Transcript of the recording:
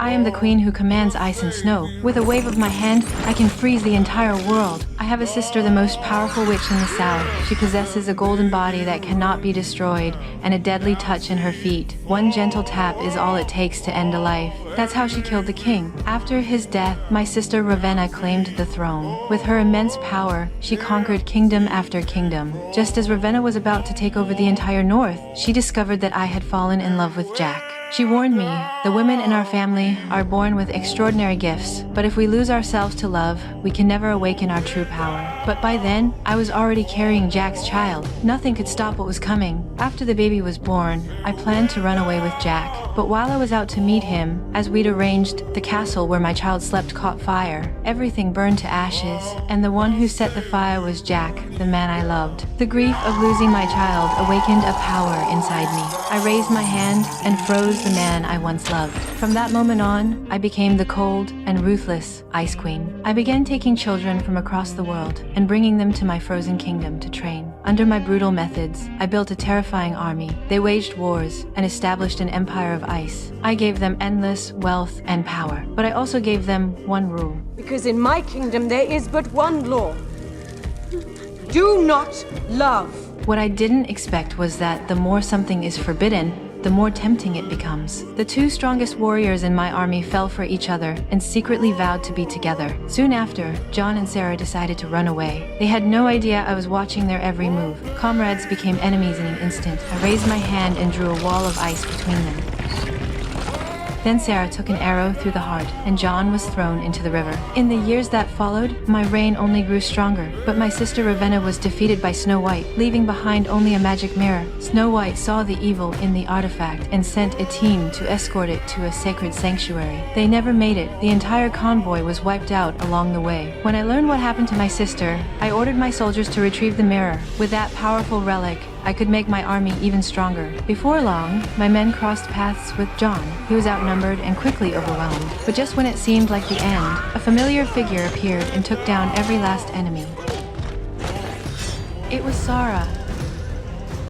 I am the queen who commands ice and snow. With a wave of my hand, I can freeze the entire world. I have a sister, the most powerful witch in the south. She possesses a golden body that cannot be destroyed and a deadly touch in her feet. One gentle tap is all it takes to end a life. That's how she killed the king. After his death, my sister Ravenna claimed the throne. With her immense power, she conquered kingdom after kingdom. Just as Ravenna was about to take over the entire north, she discovered that I had fallen in love with Jack. She warned me, the women in our family are born with extraordinary gifts, but if we lose ourselves to love, we can never awaken our true power. But by then, I was already carrying Jack's child. Nothing could stop what was coming. After the baby was born, I planned to run away with Jack. But while I was out to meet him, as we'd arranged, the castle where my child slept caught fire. Everything burned to ashes, and the one who set the fire was Jack, the man I loved. The grief of losing my child awakened a power inside me. I raised my hand and froze the man I once loved. From that moment on, I became the cold and ruthless Ice Queen. I began taking children from across the world and bringing them to my frozen kingdom to train. Under my brutal methods, I built a terrifying army. They waged wars and established an empire of ice. I gave them endless wealth and power, but I also gave them one rule. Because in my kingdom there is but one law. Do not love. What I didn't expect was that the more something is forbidden, the more tempting it becomes. The two strongest warriors in my army fell for each other and secretly vowed to be together. Soon after, John and Sarah decided to run away. They had no idea I was watching their every move. Comrades became enemies in an instant. I raised my hand and drew a wall of ice between them. Then Sarah took an arrow through the heart, and John was thrown into the river. In the years that followed, my reign only grew stronger, but my sister Ravenna was defeated by Snow White, leaving behind only a magic mirror. Snow White saw the evil in the artifact and sent a team to escort it to a sacred sanctuary. They never made it. The entire convoy was wiped out along the way. When I learned what happened to my sister, I ordered my soldiers to retrieve the mirror. With that powerful relic, I could make my army even stronger. Before long, my men crossed paths with John. He was outnumbered and quickly overwhelmed. But just when it seemed like the end, a familiar figure appeared and took down every last enemy. It was Sarah.